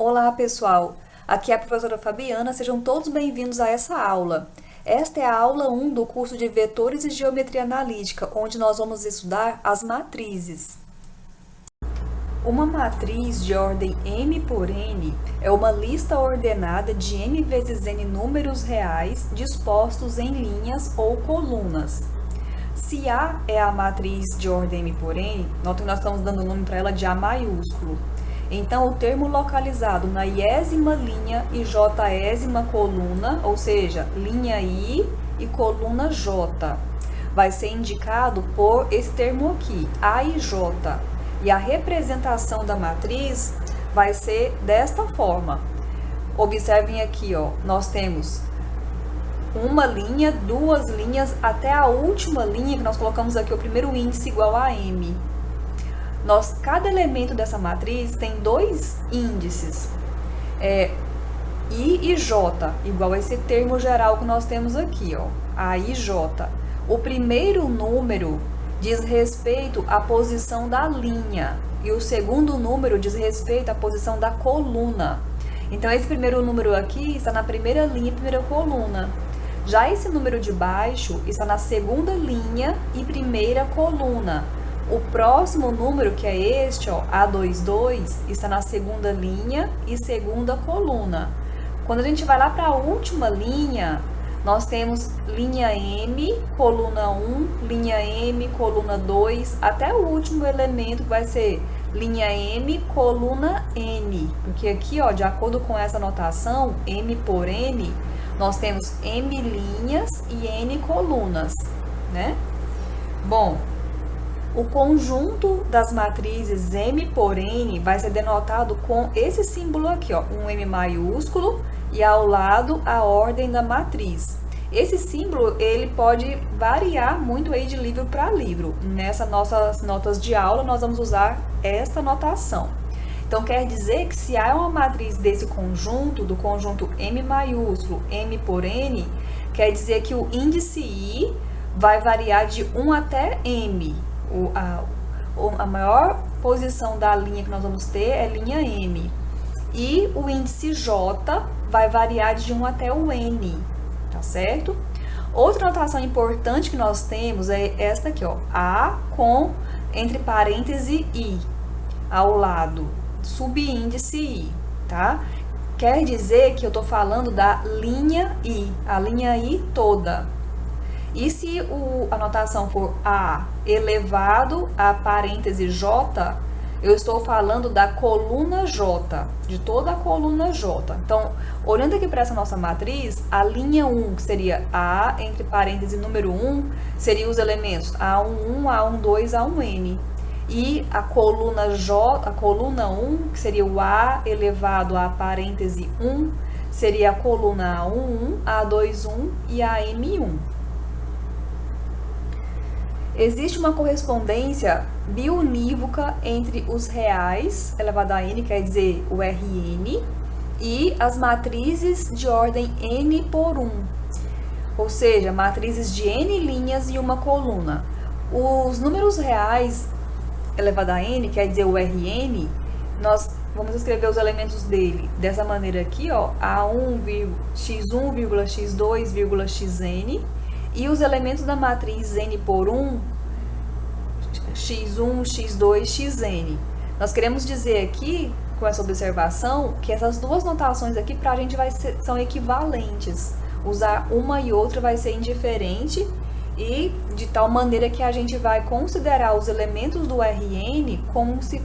Olá, pessoal! Aqui é a professora Fabiana, sejam todos bem-vindos a essa aula. Esta é a aula 1 do curso de Vetores e Geometria Analítica, onde nós vamos estudar as matrizes. Uma matriz de ordem m por n é uma lista ordenada de m vezes n números reais dispostos em linhas ou colunas. Se A é a matriz de ordem m por n, nós estamos dando o nome para ela de A maiúsculo. Então, o termo localizado na iésima linha e jésima coluna, ou seja, linha I e coluna J, vai ser indicado por esse termo aqui, A e J. E a representação da matriz vai ser desta forma. Observem aqui, ó, nós temos uma linha, duas linhas, até a última linha que nós colocamos aqui, o primeiro índice igual a M. Cada elemento dessa matriz tem dois índices, I e J, igual a esse termo geral que nós temos aqui, ó, A e J. O primeiro número diz respeito à posição da linha e o segundo número diz respeito à posição da coluna. Então, esse primeiro número aqui está na primeira linha e primeira coluna. Já esse número de baixo está na segunda linha e primeira coluna. O próximo número, que é este, ó, A22, está na segunda linha e segunda coluna. Quando a gente vai lá para a última linha, nós temos linha M, coluna 1, linha M, coluna 2, até o último elemento que vai ser linha M, coluna N. Porque aqui, ó, de acordo com essa notação, M por N, nós temos M linhas e N colunas, né? Bom, o conjunto das matrizes M por N vai ser denotado com esse símbolo aqui, ó, um M maiúsculo e ao lado a ordem da matriz. Esse símbolo, ele pode variar muito aí de livro para livro. Nessas nossas notas de aula, nós vamos usar esta notação. Então, quer dizer que se há uma matriz desse conjunto, do conjunto M maiúsculo, M por N, quer dizer que o índice I vai variar de 1 até M. A maior posição da linha que nós vamos ter é linha M. E o índice J vai variar de 1 até o N, tá certo? Outra notação importante que nós temos é esta aqui, ó, A com, entre parênteses, I, ao lado, subíndice I, tá? Quer dizer que eu tô falando da linha I, a linha I toda. E se a notação for A elevado a parêntese J, eu estou falando da coluna J, de toda a coluna J. Então, olhando aqui para essa nossa matriz, a linha 1, que seria A, entre parênteses, número 1, seria os elementos A11, A12, A1N. E a coluna J, a coluna 1, que seria o A elevado a parêntese 1, seria a coluna A11, A21 e a M1. Existe uma correspondência biunívoca entre os reais, elevado a n, quer dizer o Rn, e as matrizes de ordem n por 1, ou seja, matrizes de n linhas e uma coluna. Os números reais, elevado a n, quer dizer o Rn, nós vamos escrever os elementos dele dessa maneira aqui, ó, A1, x1, x2, xn, e os elementos da matriz n por 1, x1, x2, xn. Nós queremos dizer aqui, com essa observação, que essas duas notações aqui para a gente são equivalentes. Usar uma e outra vai ser indiferente e de tal maneira que a gente vai considerar os elementos do Rn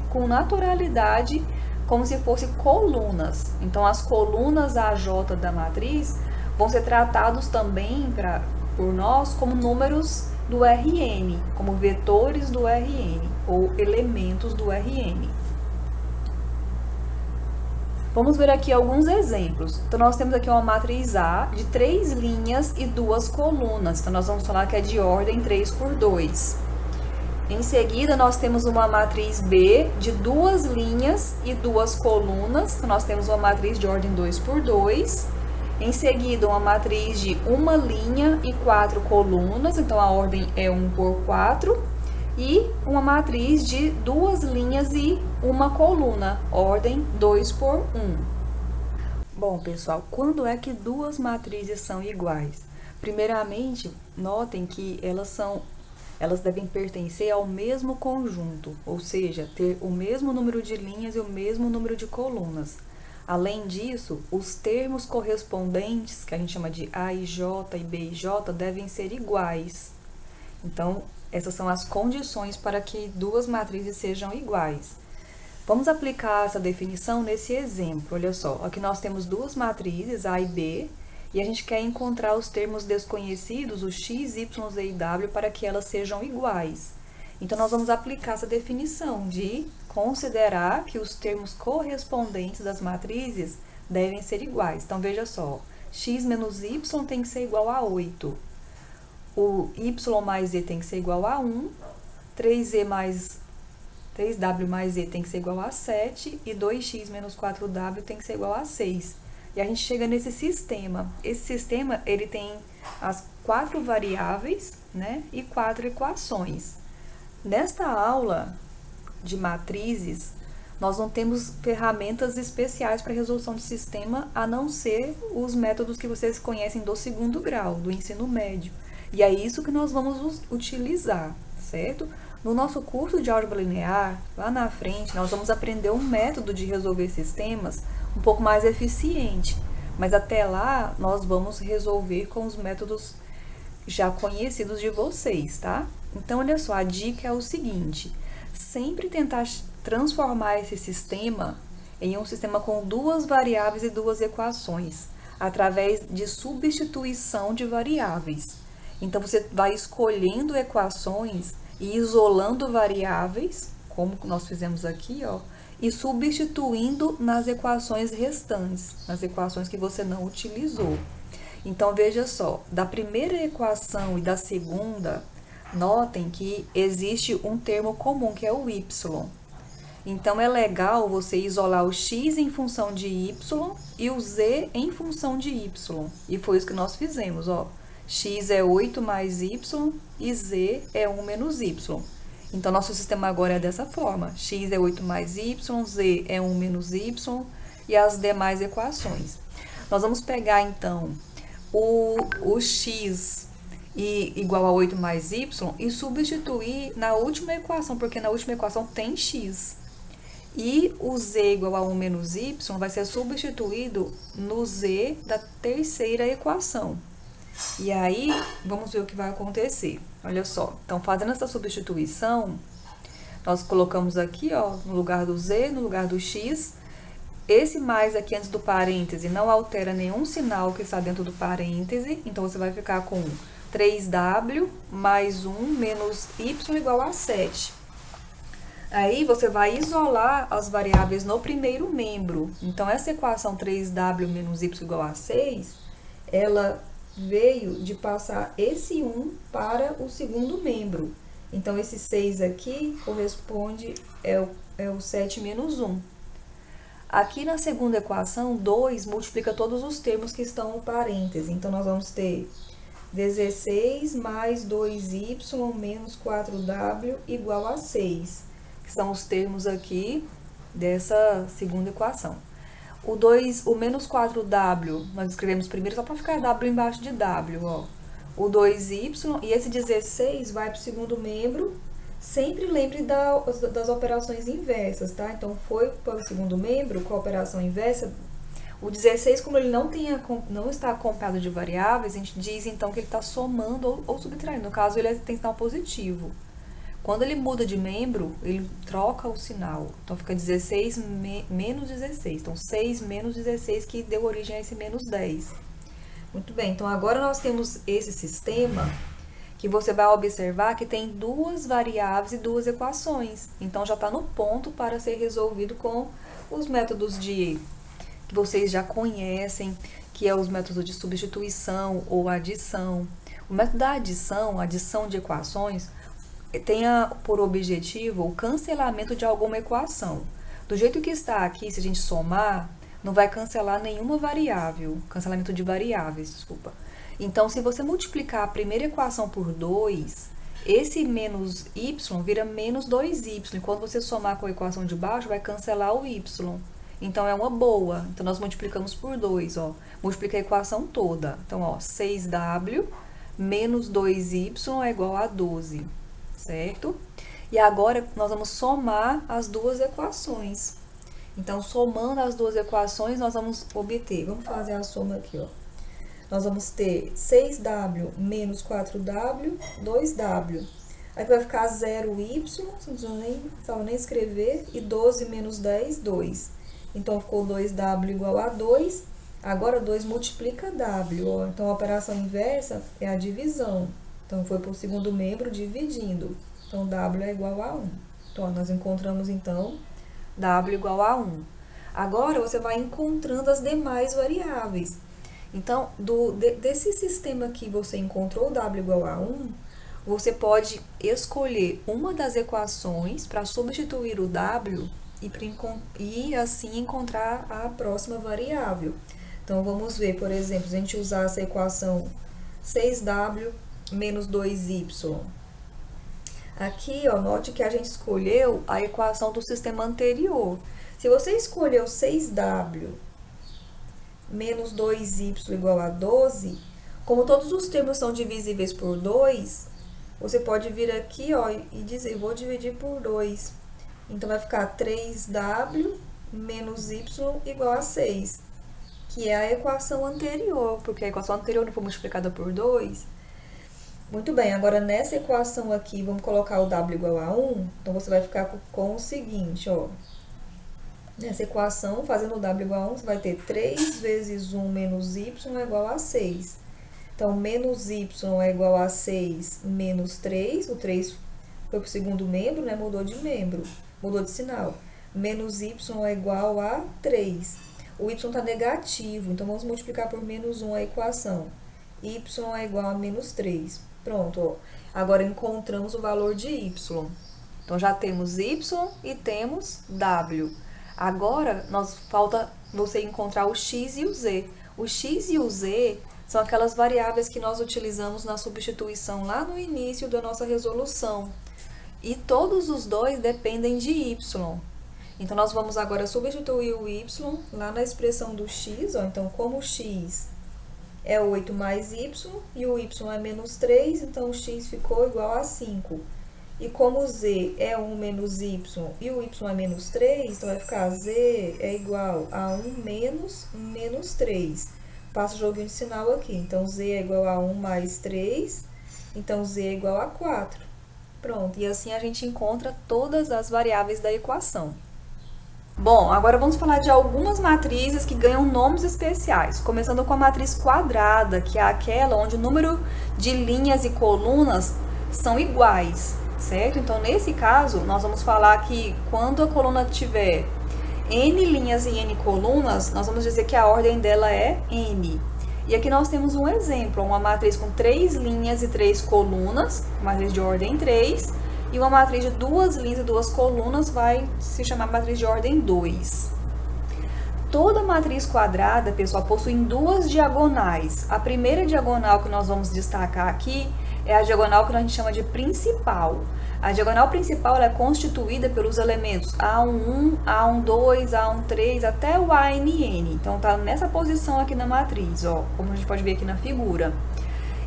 com naturalidade, como se fossem colunas. Então, as colunas AJ da matriz vão ser tratados também por nós como números do Rn, como vetores do Rn, ou elementos do Rn. Vamos ver aqui alguns exemplos. Então, nós temos aqui uma matriz A de 3 linhas e 2 colunas. Então, nós vamos falar que é de ordem 3 por 2. Em seguida, nós temos uma matriz B de 2 linhas e 2 colunas. Então, nós temos uma matriz de ordem 2 por 2. Em seguida, uma matriz de uma linha e 4 colunas, então a ordem é 1 por 4. E uma matriz de 2 linhas e uma coluna, ordem 2 por 1. Bom, pessoal, quando é que duas matrizes são iguais? Primeiramente, notem que elas devem pertencer ao mesmo conjunto, ou seja, ter o mesmo número de linhas e o mesmo número de colunas. Além disso, os termos correspondentes, que a gente chama de A e J e B e J, devem ser iguais. Então, essas são as condições para que duas matrizes sejam iguais. Vamos aplicar essa definição nesse exemplo. Olha só, aqui nós temos duas matrizes, A e B, e a gente quer encontrar os termos desconhecidos, os x, y, z e w, para que elas sejam iguais. Então, nós vamos aplicar essa definição de considerar que os termos correspondentes das matrizes devem ser iguais. Então, veja só, x menos y tem que ser igual a 8. O y mais z tem que ser igual a 1. 3w mais z tem que ser igual a 7. E 2x menos 4w tem que ser igual a 6. E a gente chega nesse sistema. Esse sistema, ele tem as 4 variáveis, né, e 4 equações. Nesta aula de matrizes, nós não temos ferramentas especiais para resolução de sistema, a não ser os métodos que vocês conhecem do segundo grau, do ensino médio. E é isso que nós vamos utilizar, certo? No nosso curso de álgebra linear, lá na frente, nós vamos aprender um método de resolver sistemas um pouco mais eficiente. Mas até lá, nós vamos resolver com os métodos já conhecidos de vocês, tá? Então, olha só, a dica é o seguinte: sempre tentar transformar esse sistema em um sistema com duas variáveis e duas equações, através de substituição de variáveis. Então, você vai escolhendo equações e isolando variáveis, como nós fizemos aqui, ó, e substituindo nas equações restantes, nas equações que você não utilizou. Então, veja só, da primeira equação e da segunda, notem que existe um termo comum, que é o y. Então, é legal você isolar o x em função de y e o z em função de y. E foi isso que nós fizemos, ó. X é 8 mais y e z é 1 menos y. Então, nosso sistema agora é dessa forma. X é 8 mais y, z é 1 menos y e as demais equações. Nós vamos pegar, então, o x igual a 8 mais y e substituir na última equação, porque na última equação tem x. E o z igual a 1 menos y vai ser substituído no z da terceira equação. E aí, vamos ver o que vai acontecer. Olha só, então, fazendo essa substituição, nós colocamos aqui, ó, no lugar do z, no lugar do x. Esse mais aqui antes do parêntese não altera nenhum sinal que está dentro do parêntese. Então, você vai ficar com 3w mais 1 menos y igual a 7. Aí, você vai isolar as variáveis no primeiro membro. Então, essa equação 3w menos y igual a 6, ela veio de passar esse 1 para o segundo membro. Então, esse 6 aqui corresponde o 7 menos 1. Aqui na segunda equação, 2 multiplica todos os termos que estão no parêntese. Então, nós vamos ter 16 mais 2y menos 4w igual a 6, que são os termos aqui dessa segunda equação. O menos 4w, nós escrevemos primeiro só para ficar w embaixo de w, ó. O 2y, e esse 16 vai para o segundo membro. Sempre lembre das operações inversas, tá? Então, foi para o segundo membro com a operação inversa. O 16, como ele não está acompanhado de variáveis, a gente diz, então, que ele está somando ou subtraindo. No caso, ele tem sinal positivo. Quando ele muda de membro, ele troca o sinal. Então, fica 16 menos 16. Então, 6 menos 16, que deu origem a esse menos 10. Muito bem, então agora nós temos esse sistema que você vai observar que tem duas variáveis e duas equações. Então, já está no ponto para ser resolvido com os métodos que vocês já conhecem, que é os métodos de substituição ou adição. O método da adição de equações, tenha por objetivo o cancelamento de alguma equação. Do jeito que está aqui, se a gente somar, não vai cancelar nenhuma variável, cancelamento de variáveis, desculpa. Então, se você multiplicar a primeira equação por 2, esse menos y vira menos 2y. E quando você somar com a equação de baixo, vai cancelar o y. Então, é uma boa. Então, nós multiplicamos por 2, ó. Multiplica a equação toda. Então, ó, 6w menos 2y é igual a 12, certo? E agora, nós vamos somar as duas equações. Então, somando as duas equações, nós vamos obter. Vamos fazer a soma aqui, ó. Nós vamos ter 6w menos 4w, 2w. Aqui vai ficar 0y, não precisava nem escrever, e 12 menos 10, 2. Então, ficou 2w igual a 2. Agora, 2 multiplica w, ó. Então, a operação inversa é a divisão. Então, foi para o segundo membro dividindo. Então, w é igual a 1. Então, nós encontramos, então, w igual a 1. Agora, você vai encontrando as demais variáveis. Então, desse sistema que você encontrou w igual a 1, você pode escolher uma das equações para substituir o w e assim encontrar a próxima variável. Então, vamos ver, por exemplo, se a gente usar essa equação 6w menos 2y. Aqui, ó, note que a gente escolheu a equação do sistema anterior. Se você escolheu 6w menos 2y igual a 12, como todos os termos são divisíveis por 2, você pode vir aqui, ó, e dizer, vou dividir por 2. Então, vai ficar 3w menos y igual a 6, que é a equação anterior, porque a equação anterior não foi multiplicada por 2. Muito bem, agora nessa equação aqui, vamos colocar o w igual a 1, então você vai ficar com o seguinte, ó. Nessa equação, fazendo o w igual a 1, você vai ter 3 vezes 1 menos y é igual a 6. Então, menos y é igual a 6 menos 3, o 3 foi para o segundo membro, né? Mudou de membro, mudou de sinal. Menos y é igual a 3. O y está negativo, então vamos multiplicar por menos 1 a equação. Y é igual a menos 3. Pronto, ó. Agora encontramos o valor de y. Então, já temos y e temos w. Agora, falta você encontrar o x e o z. O x e o z são aquelas variáveis que nós utilizamos na substituição lá no início da nossa resolução. E todos os dois dependem de y. Então, nós vamos agora substituir o y lá na expressão do x. Ó. Então, como o x é 8 mais y e o y é menos 3, então o x ficou igual a 5. E como o z é 1 menos y e o y é menos 3, então vai ficar z é igual a 1 menos 3. Faço o joguinho de sinal aqui. Então, z é igual a 1 mais 3, então z é igual a 4. Pronto, e assim a gente encontra todas as variáveis da equação. Bom, agora vamos falar de algumas matrizes que ganham nomes especiais, começando com a matriz quadrada, que é aquela onde o número de linhas e colunas são iguais, certo? Então, nesse caso, nós vamos falar que quando a coluna tiver n linhas e n colunas, nós vamos dizer que a ordem dela é n. E aqui nós temos um exemplo, uma matriz com 3 linhas e 3 colunas, matriz de ordem 3, e uma matriz de 2 linhas e 2 colunas vai se chamar matriz de ordem 2. Toda matriz quadrada, pessoal, possui duas diagonais. A primeira diagonal que nós vamos destacar aqui é a diagonal que a gente chama de principal. A diagonal principal ela é constituída pelos elementos A11, A12, A13 até o ANN. Então, tá nessa posição aqui na matriz, ó, como a gente pode ver aqui na figura.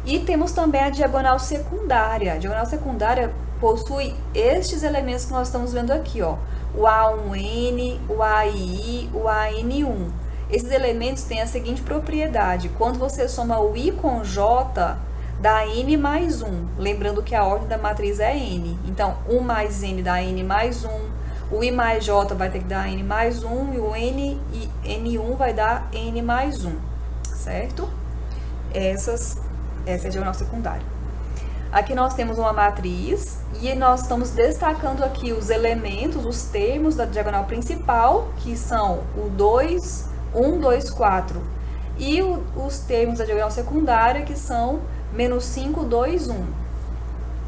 E temos também a diagonal secundária. A diagonal secundária possui estes elementos que nós estamos vendo aqui, ó. O A1N, o AI, o AN1. Esses elementos têm a seguinte propriedade. Quando você soma o I com J, dá N mais 1. Lembrando que a ordem da matriz é N. Então, 1 mais N dá N mais 1. O I mais J vai ter que dar N mais 1. E o N e N1 vai dar N mais 1. Certo? Essa é a diagonal secundária. Aqui nós temos uma matriz e nós estamos destacando aqui os elementos, os termos da diagonal principal, que são o 2, 1, 2, 4. E os termos da diagonal secundária, que são menos 5, 2, 1.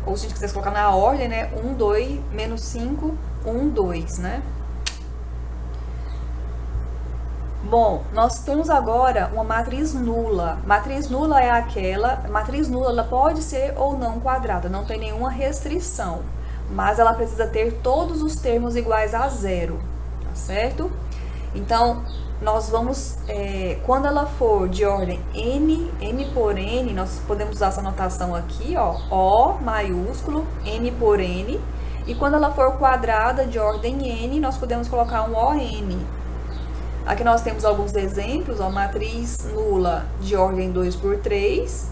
Ou se a gente quiser colocar na ordem, né? 1, 2, menos 5, 1, 2, né? Bom, nós temos agora uma matriz nula. Matriz nula é aquela, matriz nula ela pode ser ou não quadrada, não tem nenhuma restrição, mas ela precisa ter todos os termos iguais a zero, tá certo? Então, nós vamos, quando ela for de ordem n por n, nós podemos usar essa notação aqui, ó, O maiúsculo, n por n, e quando ela for quadrada de ordem n, nós podemos colocar um ON. Aqui nós temos alguns exemplos, ó, matriz nula de ordem 2 por 3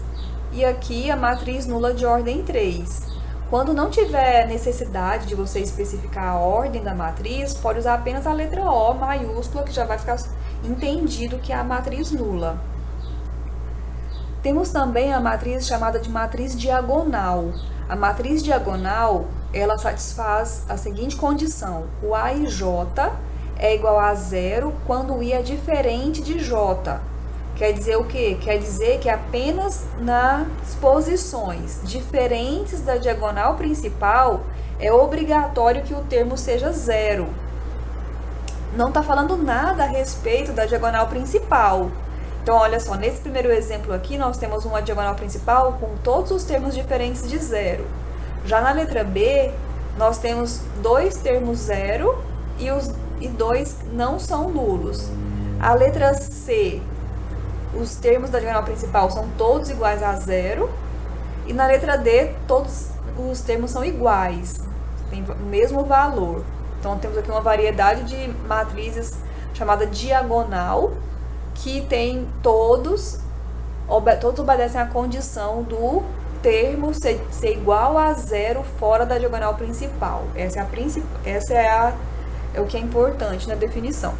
e aqui a matriz nula de ordem 3. Quando não tiver necessidade de você especificar a ordem da matriz, pode usar apenas a letra O maiúscula, que já vai ficar entendido que é a matriz nula. Temos também a matriz chamada de matriz diagonal. A matriz diagonal, ela satisfaz a seguinte condição: o A e J é igual a zero quando o I é diferente de J. Quer dizer o quê? Quer dizer que apenas nas posições diferentes da diagonal principal é obrigatório que o termo seja zero. Não está falando nada a respeito da diagonal principal. Então, olha só, nesse primeiro exemplo aqui, nós temos uma diagonal principal com todos os termos diferentes de zero. Já na letra B, nós temos dois termos zero e dois não são nulos. A letra C, os termos da diagonal principal são todos iguais a zero. E na letra D, todos os termos são iguais, tem o mesmo valor. Então, temos aqui uma variedade de matrizes chamada diagonal, que tem todos obedecem à condição do termo ser igual a zero fora da diagonal principal. Essa é o que é importante na definição.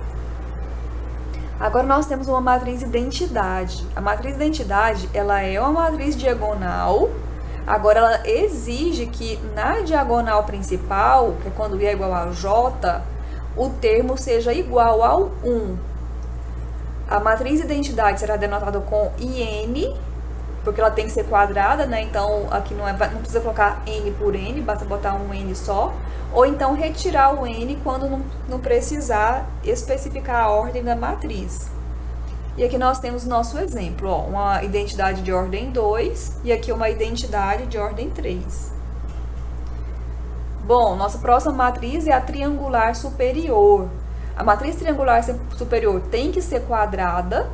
Agora nós temos uma matriz identidade. A matriz identidade, ela é uma matriz diagonal. Agora ela exige que na diagonal principal, que é quando I é igual a J, o termo seja igual ao 1. A matriz identidade será denotada com IN, porque ela tem que ser quadrada, né? Então aqui não precisa colocar N por N, basta botar um N só. Ou então retirar o N quando não precisar especificar a ordem da matriz. E aqui nós temos o nosso exemplo, ó, uma identidade de ordem 2 e aqui uma identidade de ordem 3. Bom, nossa próxima matriz é a triangular superior. A matriz triangular superior tem que ser quadrada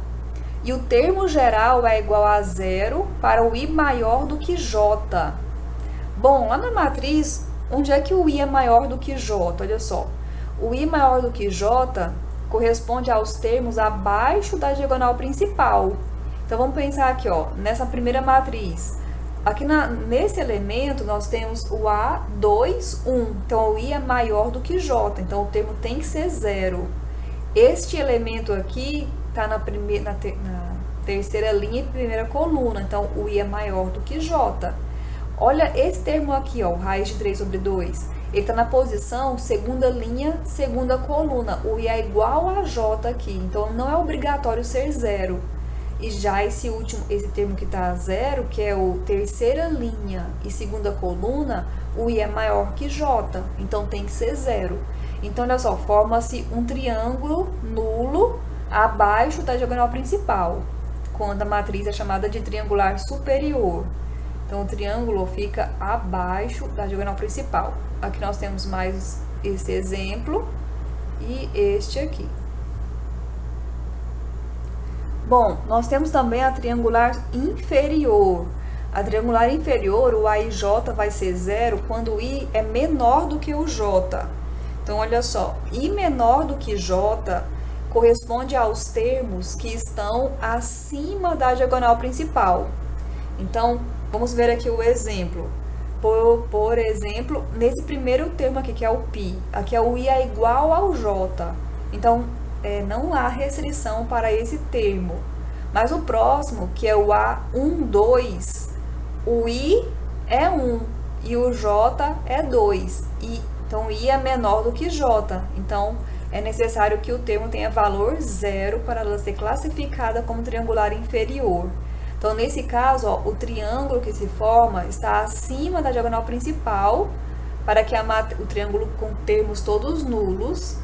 e o termo geral é igual a zero para o I maior do que J. Bom, lá na matriz, onde é que o I é maior do que J? Olha só, o I maior do que J corresponde aos termos abaixo da diagonal principal. Então, vamos pensar aqui, ó, nessa primeira matriz. Aqui nesse elemento, nós temos o A2, 1. Então, o I é maior do que J. Então, o termo tem que ser zero. Este elemento aqui está na terceira linha e primeira coluna. Então, o I é maior do que J. Olha esse termo aqui, ó, raiz de 3 sobre 2. Ele está na posição segunda linha, segunda coluna. O I é igual a J aqui. Então, não é obrigatório ser zero. E já esse termo que está zero, que é o terceira linha e segunda coluna, o I é maior que J. Então, tem que ser zero. Então, olha só, forma-se um triângulo nulo abaixo da diagonal principal, quando a matriz é chamada de triangular superior. Então, o triângulo fica abaixo da diagonal principal. Aqui nós temos mais esse exemplo e este aqui. Bom, nós temos também a triangular inferior. A triangular inferior, o A e J vai ser zero quando o I é menor do que o J. Então, olha só, I menor do que J corresponde aos termos que estão acima da diagonal principal. Então, vamos ver aqui o exemplo. Por exemplo, nesse primeiro termo aqui, que é o π, aqui é o I é igual ao J. Então, não há restrição para esse termo. Mas o próximo, que é o A1, 2, o I é 1 e o J é 2. Então, I é menor do que J. Então, é necessário que o termo tenha valor zero para ela ser classificada como triangular inferior. Então, nesse caso, ó, o triângulo que se forma está acima da diagonal principal, para que o triângulo com termos todos nulos.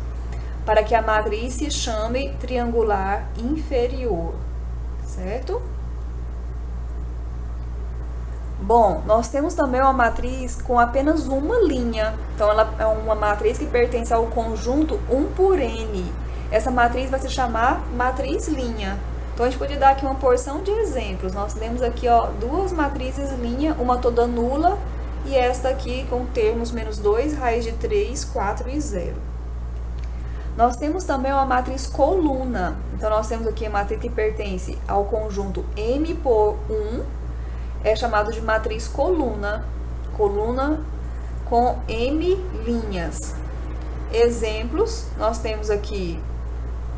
para que a matriz se chame triangular inferior, certo? Bom, nós temos também uma matriz com apenas uma linha. Então, ela é uma matriz que pertence ao conjunto 1 por n. Essa matriz vai se chamar matriz linha. Então, a gente pode dar aqui uma porção de exemplos. Nós temos aqui, ó, duas matrizes linha, uma toda nula e esta aqui com termos menos 2, raiz de 3, 4 e 0. Nós temos também uma matriz coluna. Então, nós temos aqui a matriz que pertence ao conjunto m por 1, é chamado de matriz coluna, coluna com m linhas. Exemplos, nós temos aqui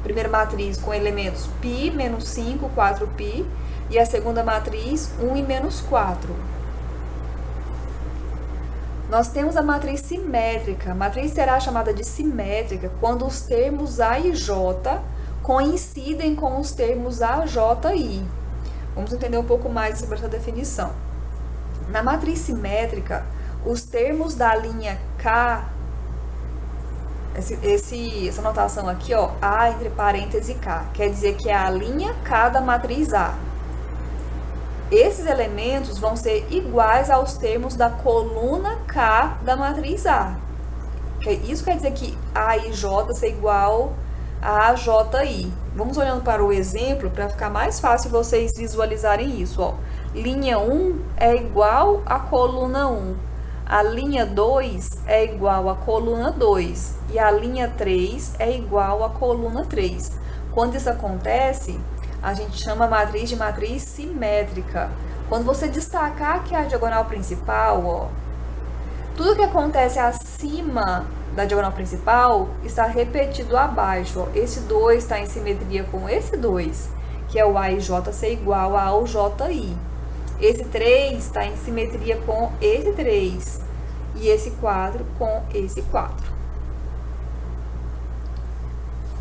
a primeira matriz com elementos π, menos 5, 4π, e a segunda matriz 1 e menos 4. Nós temos a matriz simétrica. A matriz será chamada de simétrica quando os termos A e J coincidem com os termos A, J e I. Vamos entender um pouco mais sobre essa definição. Na matriz simétrica, os termos da linha K, essa notação aqui, ó, A entre parênteses K, quer dizer que é a linha K da matriz A. Esses elementos vão ser iguais aos termos da coluna K da matriz A. Isso quer dizer que A e J ser igual a J e I. Vamos olhando para o exemplo para ficar mais fácil vocês visualizarem isso, ó. Linha 1 é igual à coluna 1. A linha 2 é igual à coluna 2. E a linha 3 é igual à coluna 3. Quando isso acontece, a gente chama a matriz de matriz simétrica. Quando você destacar aqui a diagonal principal, ó, tudo que acontece acima da diagonal principal está repetido abaixo. Ó. Esse 2 está em simetria com esse 2, que é o A e J ser igual ao J e I. Esse 3 está em simetria com esse 3 e esse 4 com esse 4.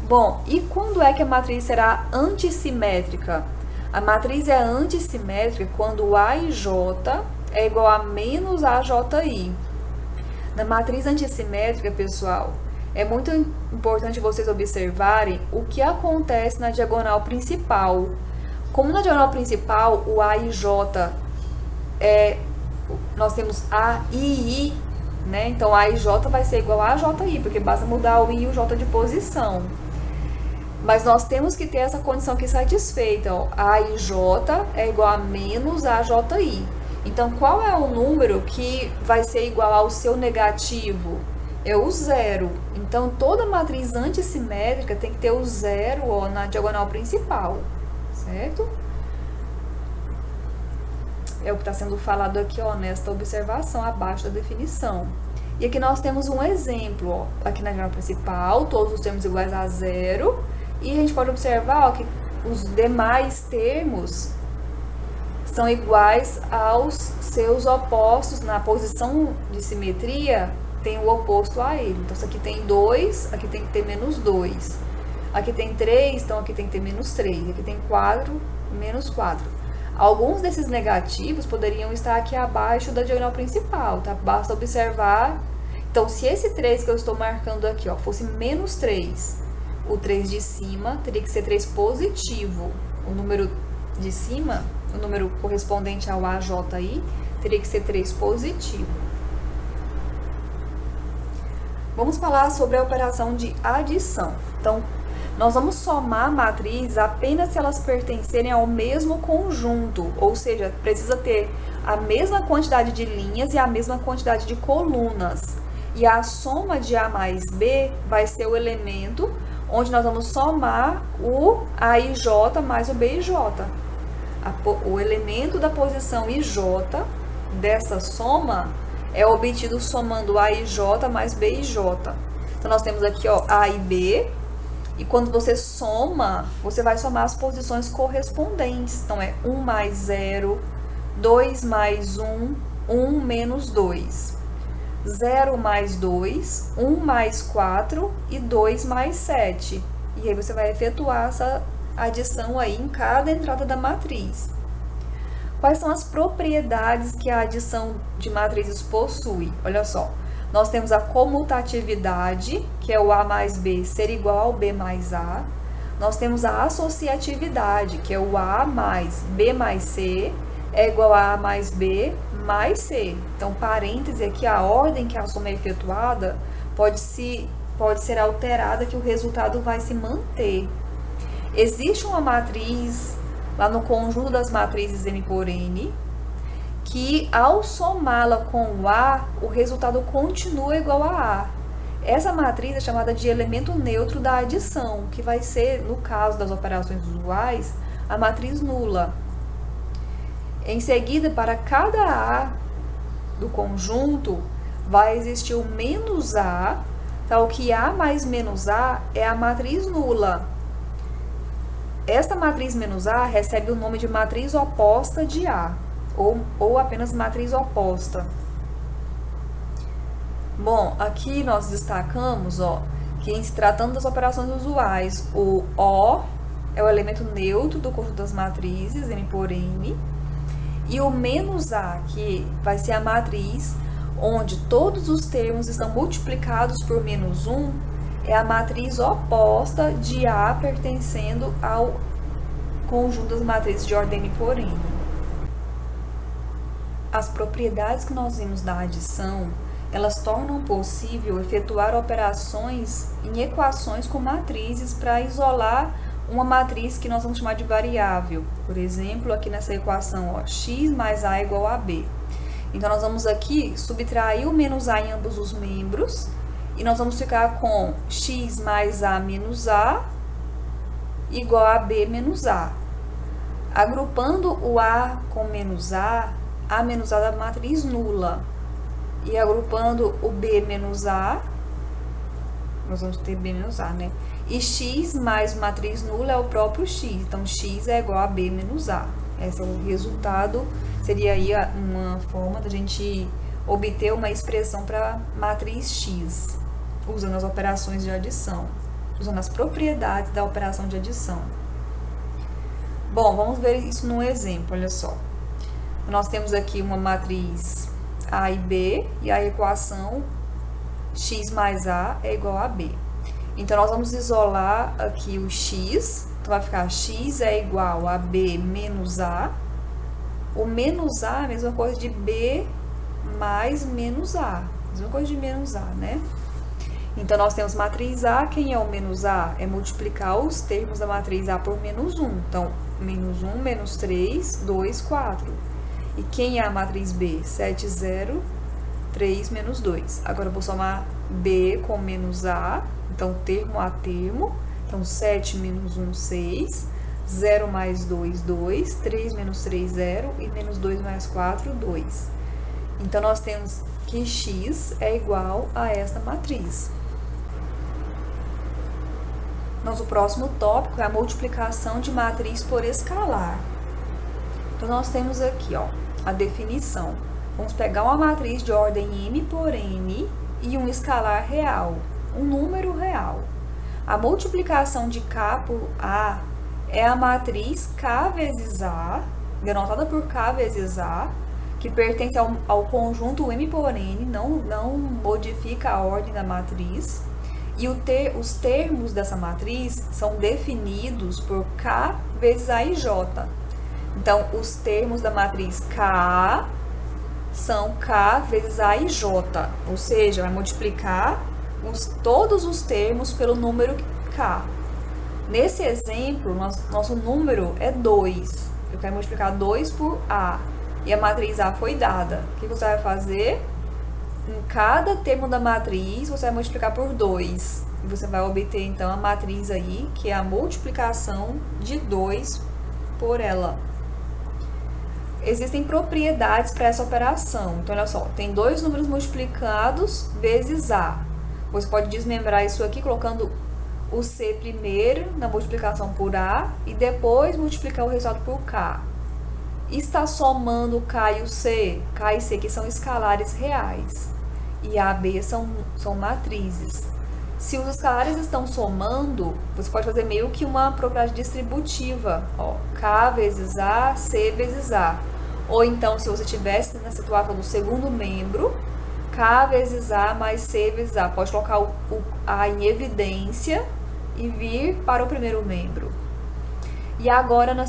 Bom, e quando é que a matriz será antissimétrica? A matriz é antissimétrica quando o A e J é igual a menos AJI. Na matriz antissimétrica, pessoal, é muito importante vocês observarem o que acontece na diagonal principal. Como na diagonal principal, o A e J nós temos A e I, né? Então, A e J vai ser igual a JI, porque basta mudar o I e o J de posição. Mas nós temos que ter essa condição aqui satisfeita, ó. A e J é igual a menos AJI. Então, qual é o número que vai ser igual ao seu negativo? É o zero. Então, toda matriz antissimétrica tem que ter o zero, ó, na diagonal principal, certo? É o que está sendo falado aqui, ó, nesta observação abaixo da definição. E aqui nós temos um exemplo, ó, aqui na diagonal principal, todos os termos iguais a zero. E a gente pode observar, ó, que os demais termos são iguais aos seus opostos. Na posição de simetria, tem o oposto a ele. Então, isso aqui tem 2, aqui tem que ter menos 2. Aqui tem 3, então aqui tem que ter menos 3. Aqui tem 4, menos 4. Alguns desses negativos poderiam estar aqui abaixo da diagonal principal, tá? Basta observar. Então, se esse 3 que eu estou marcando aqui, ó, fosse menos 3, o 3 de cima teria que ser 3 positivo. O número de cima, o número correspondente ao AJI, teria que ser 3 positivo. Vamos falar sobre a operação de adição. Então, nós vamos somar matrizes apenas se elas pertencerem ao mesmo conjunto, ou seja, precisa ter a mesma quantidade de linhas e a mesma quantidade de colunas. E a soma de A mais B vai ser o elemento onde nós vamos somar o A e J mais o B e J. O elemento da posição IJ dessa soma é obtido somando A e J mais B e J. Então, nós temos aqui, ó, A e B. E quando você soma, você vai somar as posições correspondentes. Então, é 1 mais 0, 2 mais 1, 1 menos 2. 0 mais 2, 1 mais 4 e 2 mais 7. E aí você vai efetuar essa adição aí em cada entrada da matriz. Quais são as propriedades que a adição de matrizes possui? Olha só, Nós temos a comutatividade, que é o A mais B ser igual ao B mais A. Nós temos a associatividade, que é o A mais B mais C é igual a A mais B mais C. Então, parêntese aqui, a ordem que a soma é efetuada pode ser alterada, que o resultado vai se manter. Existe uma matriz lá no conjunto das matrizes M por N, que ao somá-la com o A, o resultado continua igual a A. Essa matriz é chamada de elemento neutro da adição, que vai ser, no caso das operações usuais, a matriz nula. Em seguida, para cada A do conjunto, vai existir o menos A, tal que A mais menos A é a matriz nula. Esta matriz menos A recebe o nome de matriz oposta de A, ou apenas matriz oposta. Bom, aqui nós destacamos, que em se tratando das operações usuais, o O é o elemento neutro do conjunto das matrizes, M por N, e o menos A, que vai ser a matriz onde todos os termos estão multiplicados por menos 1, é a matriz oposta de A pertencendo ao conjunto das matrizes de ordem M por N. As propriedades que nós vimos da adição, elas tornam possível efetuar operações em equações com matrizes para isolar uma matriz que nós vamos chamar de variável. Por exemplo, aqui nessa equação, x mais a igual a b. Então, nós vamos aqui subtrair o menos a em ambos os membros e nós vamos ficar com x mais a menos a igual a b menos a. Agrupando o a com menos a menos a da matriz nula. E agrupando o b menos a, nós vamos ter b menos a, né? E x mais matriz nula é o próprio x. Então, x é igual a b menos a. Esse é o resultado, seria aí uma forma da gente obter uma expressão para matriz x, usando as operações de adição, usando as propriedades da operação de adição. Bom, vamos ver isso num exemplo, olha só. Nós temos aqui uma matriz A e B, e a equação x mais A é igual a B. Então, nós vamos isolar aqui o x, então vai ficar x é igual a B menos A. O menos A é a mesma coisa de B mais menos A, mesma coisa de menos A, né? Então, nós temos matriz A, quem é o menos A? É multiplicar os termos da matriz A por menos 1. Então, menos 1, menos 3, 2, 4. E quem é a matriz B? 7, 0, 3, menos 2. Agora, eu vou somar B com menos A, então, termo a termo. Então, 7 menos 1, 6, 0 mais 2, 2, 3 menos 3, 0, e menos 2 mais 4, 2. Então, nós temos que x é igual a esta matriz. Nosso próximo tópico é a multiplicação de matriz por escalar. Então, nós temos aqui, a definição. Vamos pegar uma matriz de ordem M por N e um escalar real, um número real. A multiplicação de K por A é a matriz K vezes A, denotada por K vezes A, que pertence ao conjunto M por N, não modifica a ordem da matriz. E os termos dessa matriz são definidos por K vezes A e J. Então, os termos da matriz K são K vezes A e J, ou seja, vai multiplicar todos os termos pelo número K. Nesse exemplo, nosso número é 2. Eu quero multiplicar 2 por A. E a matriz A foi dada. O que você vai fazer? Em cada termo da matriz, você vai multiplicar por 2. E você vai obter, então, a matriz aí, que é a multiplicação de 2 por ela. Existem propriedades para essa operação. Então, olha só, tem dois números multiplicados vezes A. Você pode desmembrar isso aqui colocando o C primeiro na multiplicação por A e depois multiplicar o resultado por K. Está somando o K e o C, K e C que são escalares reais e A e B são matrizes. Se os escalares estão somando, você pode fazer meio que uma propriedade distributiva, K vezes A, C vezes A. Ou então, se você estivesse na situação do segundo membro, K vezes A mais C vezes A. Pode colocar o A em evidência e vir para o primeiro membro. E agora na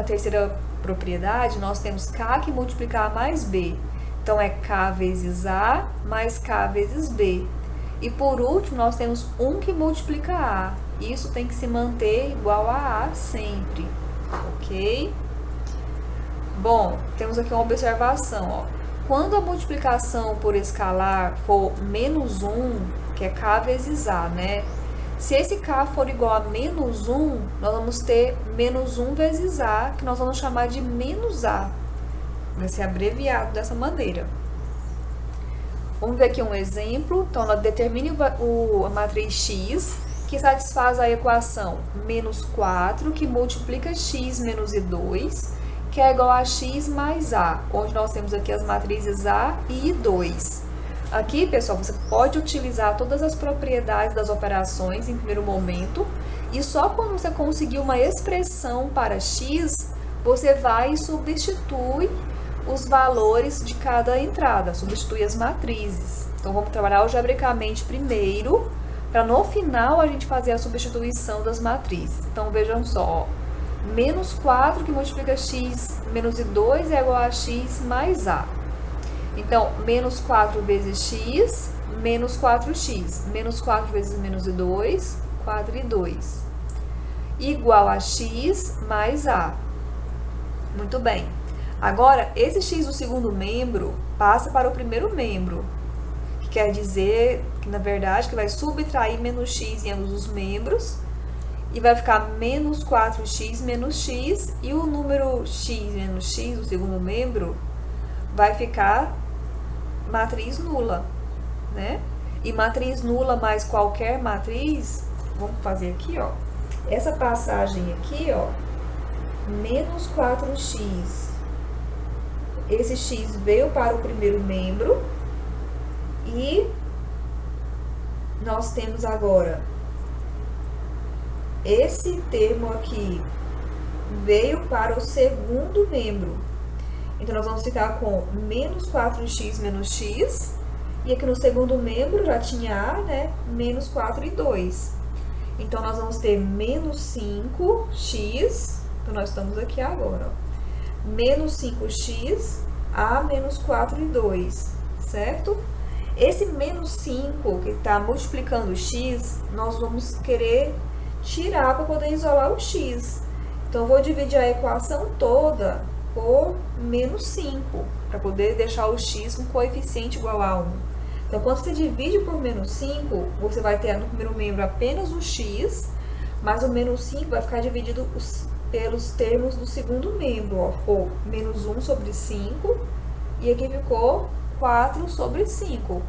terceira propriedade, nós temos K que multiplica A mais B. Então, é K vezes A mais K vezes B. E por último, nós temos 1 que multiplica A. Isso tem que se manter igual a A sempre, ok? Bom, temos aqui uma observação, ó. Quando a multiplicação por escalar for menos 1, que é K vezes A, né? Se esse K for igual a menos 1, nós vamos ter menos 1 vezes A, que nós vamos chamar de menos A. Vai ser abreviado dessa maneira. Vamos ver aqui um exemplo. Então, ela determine a matriz X, que satisfaz a equação menos 4, que multiplica X menos I2, que é igual a X mais A, onde nós temos aqui as matrizes A e I2. Aqui, pessoal, você pode utilizar todas as propriedades das operações em primeiro momento, e só quando você conseguir uma expressão para X, você vai e substitui os valores de cada entrada, substitui as matrizes. Então, vamos trabalhar algebricamente primeiro, para no final a gente fazer a substituição das matrizes. Então, vejam só, menos 4 que multiplica X menos I2 é igual a X mais A. Então, menos 4 vezes X, menos 4x. Menos 4 vezes menos I2, 4i2. Igual a X mais A. Muito bem. Agora, esse X do segundo membro passa para o primeiro membro. Que quer dizer que, na verdade, que vai subtrair menos X em ambos os membros. E vai ficar menos 4x menos x. E o número x menos x do segundo membro vai ficar matriz nula, né? E matriz nula mais qualquer matriz, vamos fazer aqui, ó. Essa passagem aqui, ó, menos 4x. Esse x veio para o primeiro membro. E nós temos agora esse termo aqui veio para o segundo membro. Então, nós vamos ficar com menos 4x menos x. E aqui no segundo membro já tinha A, né? Menos 4i2. Então, nós vamos ter menos 5x. Então, nós estamos aqui agora, ó. Menos 5x, A menos 4i2, certo? Esse menos 5 que está multiplicando x, nós vamos querer tirar para poder isolar o x. Então, eu vou dividir a equação toda por menos 5, para poder deixar o x com coeficiente igual a 1. Então, quando você divide por menos 5, você vai ter no primeiro membro apenas o x, mas o menos 5 vai ficar dividido pelos termos do segundo membro. Ó. Ficou menos 1 sobre 5, e aqui ficou 4 sobre 5,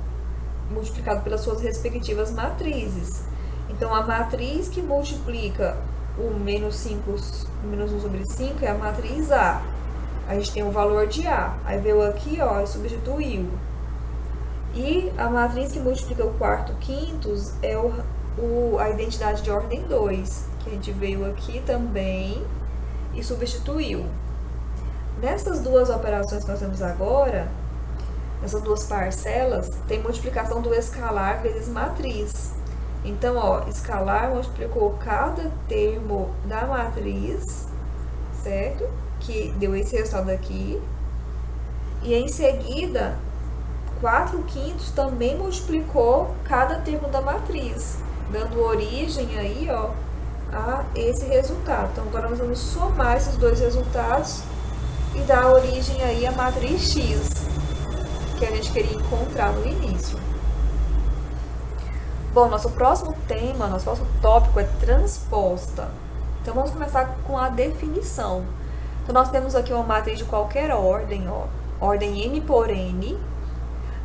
multiplicado pelas suas respectivas matrizes. Então, a matriz que multiplica o menos 5, menos 1 sobre 5 é a matriz A. A gente tem o valor de A. Aí veio aqui, ó, e substituiu. E a matriz que multiplica o quarto quintos é a identidade de ordem 2, que a gente veio aqui também e substituiu. Nessas duas operações que nós temos agora, nessas duas parcelas, tem multiplicação do escalar vezes matriz. Então, ó, escalar multiplicou cada termo da matriz, certo? Que deu esse resultado aqui. E em seguida, 4 quintos também multiplicou cada termo da matriz, dando origem aí, ó, a esse resultado. Então, agora nós vamos somar esses dois resultados e dar origem aí à matriz X, que a gente queria encontrar no início. Bom, nosso próximo tema, nosso próximo tópico é transposta. Então, vamos começar com a definição. Então, nós temos aqui uma matriz de qualquer ordem, ó, ordem n por n.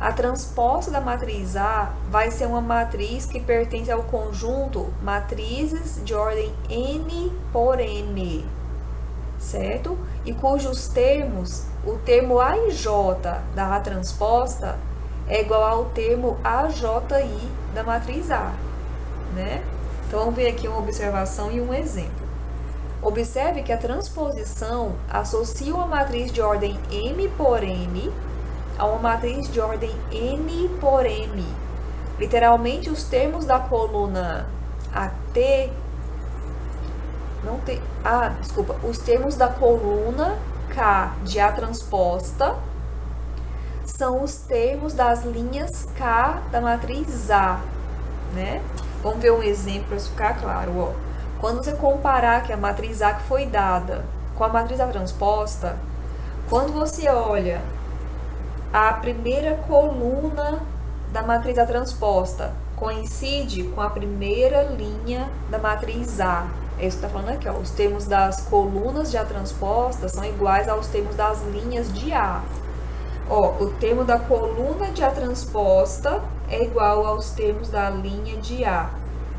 A transposta da matriz A vai ser uma matriz que pertence ao conjunto matrizes de ordem n por n, certo? E cujos termos, o termo A e J da A transposta é igual ao termo AJI da matriz A, né? Então, vamos ver aqui uma observação e um exemplo. Observe que a transposição associa uma matriz de ordem m por n a uma matriz de ordem n por m. Literalmente, os termos da coluna AT não tem, os termos da coluna K de A transposta são os termos das linhas K da matriz A, né? Vamos ver um exemplo para isso ficar claro, ó. Quando você comparar que a matriz A que foi dada com a matriz A transposta, quando você olha a primeira coluna da matriz A transposta, coincide com a primeira linha da matriz A. É isso que está falando aqui, ó. Os termos das colunas de A transposta são iguais aos termos das linhas de A. Ó, o termo da coluna de A transposta é igual aos termos da linha de A.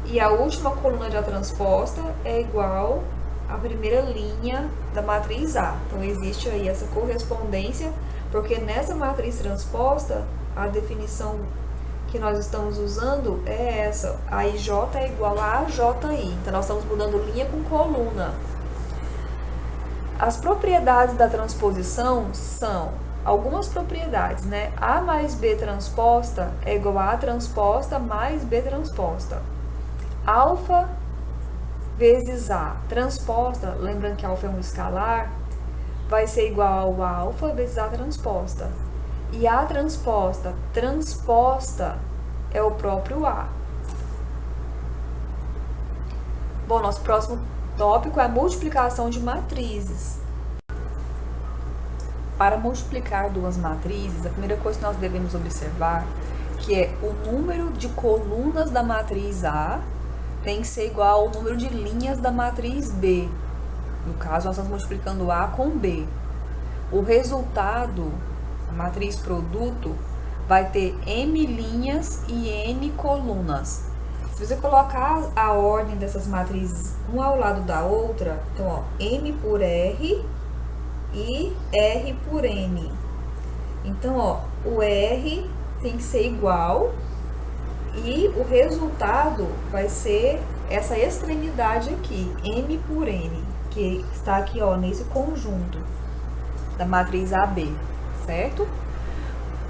E a última coluna de A transposta é igual à primeira linha da matriz A. Então, existe aí essa correspondência, porque nessa matriz transposta, a definição que nós estamos usando é essa. A IJ é igual a AJI. Então, nós estamos mudando linha com coluna. As propriedades da transposição são algumas propriedades, né? A mais B transposta é igual a A transposta mais B transposta. Alfa vezes A transposta, lembrando que alfa é um escalar, vai ser igual ao alfa vezes A transposta. E A transposta é o próprio A. Bom, nosso próximo tópico é a multiplicação de matrizes. Para multiplicar duas matrizes, a primeira coisa que nós devemos observar que é o número de colunas da matriz A tem que ser igual ao número de linhas da matriz B. No caso, nós estamos multiplicando A com B. O resultado, a matriz produto, vai ter M linhas e N colunas. Se você colocar a ordem dessas matrizes uma ao lado da outra, então, ó, M por R e R por N. Então, ó, o R tem que ser igual e o resultado vai ser essa extremidade aqui, M por N, que está aqui, ó, nesse conjunto da matriz AB, certo?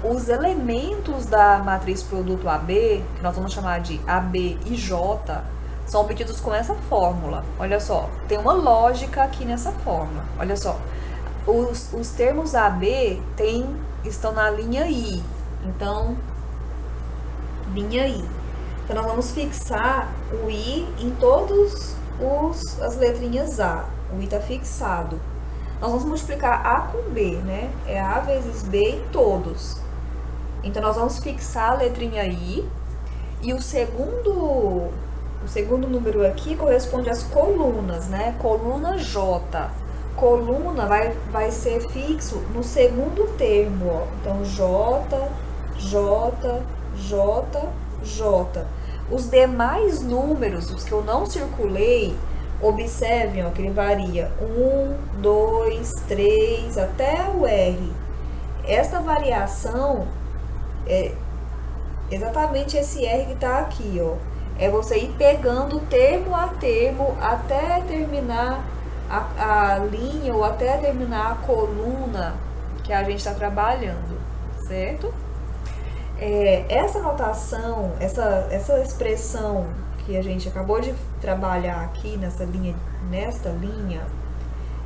Os elementos da matriz produto AB, que nós vamos chamar de AB e J, são obtidos com essa fórmula. Olha só, tem uma lógica aqui nessa fórmula. Olha só, os termos AB estão na linha I. Então, linha I. Então, nós vamos fixar o I em todas as letrinhas A. O I está fixado. Nós vamos multiplicar A com B, né? É A vezes B em todos. Então, nós vamos fixar a letrinha I. E o segundo número aqui corresponde às colunas, né? Coluna J. Coluna vai ser fixo no segundo termo, ó. Então, J, J, J, J. Os demais números, os que eu não circulei, observem, ó, que ele varia 1, 2, 3, até o R. Essa variação é exatamente esse R que está aqui, ó. É você ir pegando termo a termo até terminar a linha ou até terminar a coluna que a gente está trabalhando, certo? Essa notação, essa expressão que a gente acabou de trabalhar aqui nesta linha,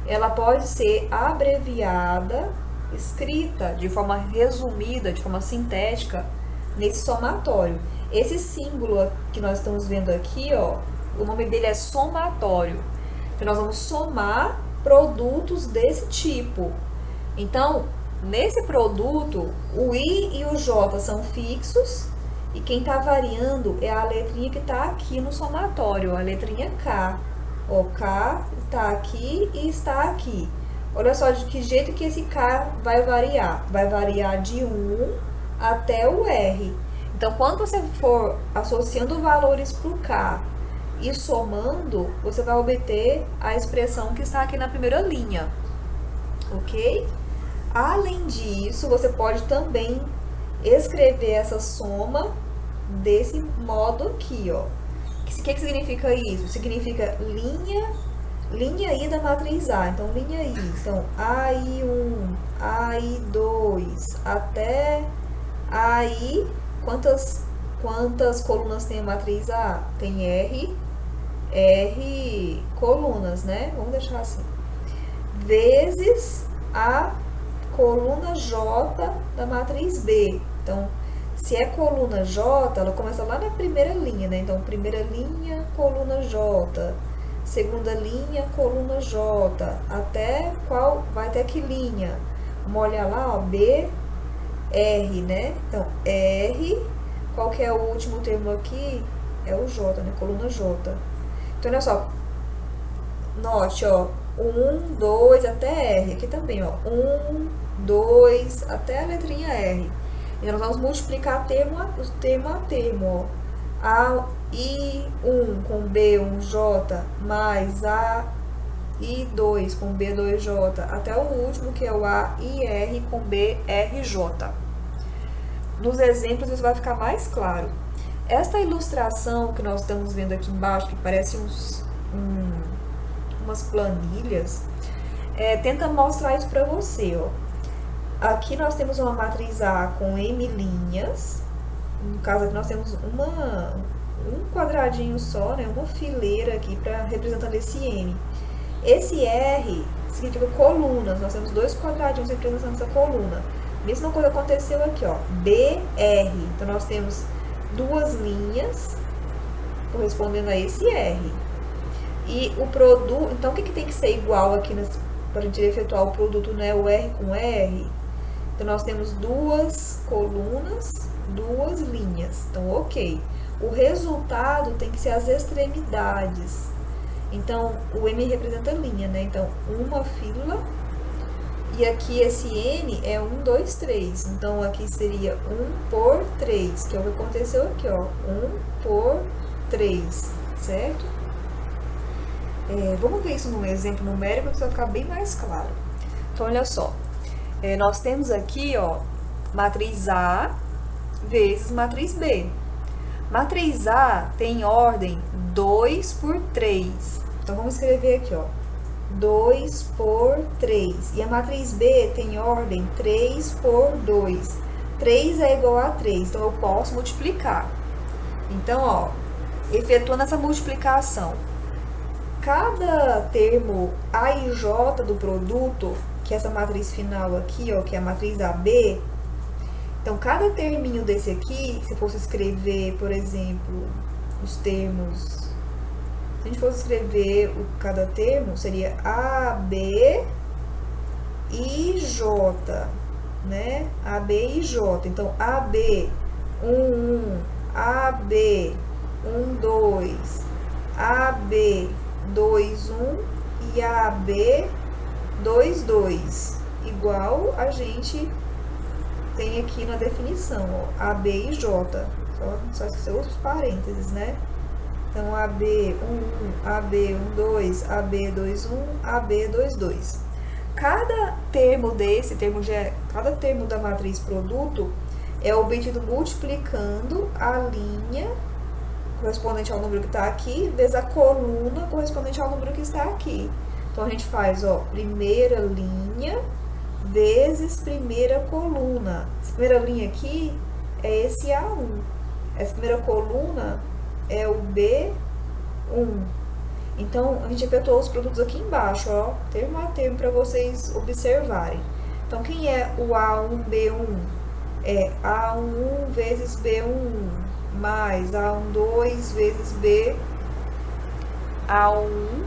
ela pode ser abreviada, escrita de forma resumida, de forma sintética, nesse somatório. Esse símbolo que nós estamos vendo aqui, ó, o nome dele é somatório. Então, nós vamos somar produtos desse tipo. Então, nesse produto, o I e o J são fixos e quem está variando é a letrinha que está aqui no somatório, a letrinha K. O K está aqui e está aqui. Olha só de que jeito que esse K vai variar. Vai variar de 1 até o R. Então, quando você for associando valores para o K e somando, você vai obter a expressão que está aqui na primeira linha, ok? Além disso, você pode também escrever essa soma desse modo aqui, ó. O que significa isso? Significa linha linha I da matriz A. Então, linha I. Então, AI1, AI2, até AI... Quantas colunas tem a matriz A? Tem R colunas, né? Vamos deixar assim. Vezes a coluna J da matriz B. Então, se é coluna J, ela começa lá na primeira linha, né? Então, primeira linha, coluna J. Segunda linha, coluna J. Até qual? Vai até que linha? Vamos olhar lá, ó. B, R, né? Então, R. Qual que é o último termo aqui? É o J, né? Coluna J. Então, olha só. Note, ó. 1, 2, até R. Aqui também, ó. 1, 2, até a letrinha R. Então, nós vamos multiplicar termo a termo, ó. A, I1 com B1J mais A, I2 com B2J, até o último, que é o A, IR com BRJ. Nos exemplos, isso vai ficar mais claro. Esta ilustração que nós estamos vendo aqui embaixo, que parece umas planilhas, tenta mostrar isso para você, ó. Aqui nós temos uma matriz A com M linhas. No caso aqui nós temos um quadradinho só, né? Uma fileira aqui para representando esse M. Esse R significa colunas. Nós temos dois quadradinhos representando essa coluna. Mesma coisa aconteceu aqui, ó. BR. Então nós temos duas linhas correspondendo a esse R. E o produto, então o que tem que ser igual aqui para a gente efetuar o produto, né? O R com R. Então, nós temos duas colunas, duas linhas. Então, ok. O resultado tem que ser as extremidades. Então, o M representa linha, né? Então, uma fila. E aqui esse N é 1, 2, 3. Então, aqui seria 1 por 3, que é o que aconteceu aqui, ó. 1 por 3, certo? Vamos ver isso num exemplo numérico, que vai ficar bem mais claro. Então, olha só. Nós temos aqui, ó, matriz A vezes matriz B. Matriz A tem ordem 2 por 3. Então, vamos escrever aqui, ó, 2 por 3. E a matriz B tem ordem 3 por 2. 3 é igual a 3, então eu posso multiplicar. Então, ó, efetuando essa multiplicação, cada termo A e J do produto, que é essa matriz final aqui, ó, que é a matriz AB, então cada terminho desse aqui, se fosse escrever, por exemplo, os termos, se a gente fosse escrever cada termo, seria AB e J, né? AB e J. Então, AB 1, AB 2, AB 2, e AB 2, igual a gente tem aqui na definição, ó, AB e J, só esquecer os parênteses, né? Então, AB 1, AB 2, AB 2, AB 2. Cada termo cada termo da matriz produto é obtido multiplicando a linha correspondente ao número que está aqui, vezes a coluna correspondente ao número que está aqui. Então, a gente faz, ó, primeira linha vezes primeira coluna. Essa primeira linha aqui é esse A1. Essa primeira coluna é o B1. Então, a gente efetuou os produtos aqui embaixo, ó, termo a termo, para vocês observarem. Então, quem é o A1, B1? É A1 vezes B1 mais A12 vezes B, A1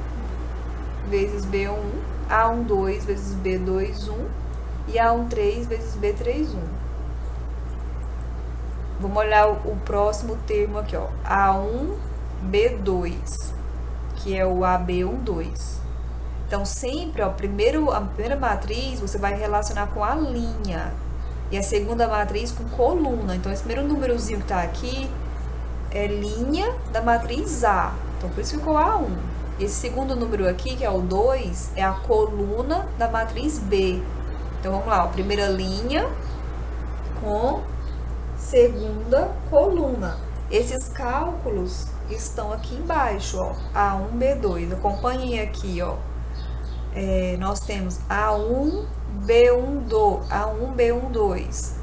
vezes B1, A12 vezes B21 e A13 vezes B31. Vamos olhar o próximo termo aqui, ó, A1, B2, que é o AB12. Então, sempre, ó, a primeira matriz você vai relacionar com a linha e a segunda matriz com coluna. Então, esse primeiro númerozinho que tá aqui é linha da matriz A. Então, por isso ficou A1. Esse segundo número aqui, que é o 2, é a coluna da matriz B. Então, vamos lá, ó, primeira linha com segunda coluna. Esses cálculos estão aqui embaixo, ó, A1, B2. Acompanhem aqui, ó. Nós temos A1, B1, A1, B1, 2.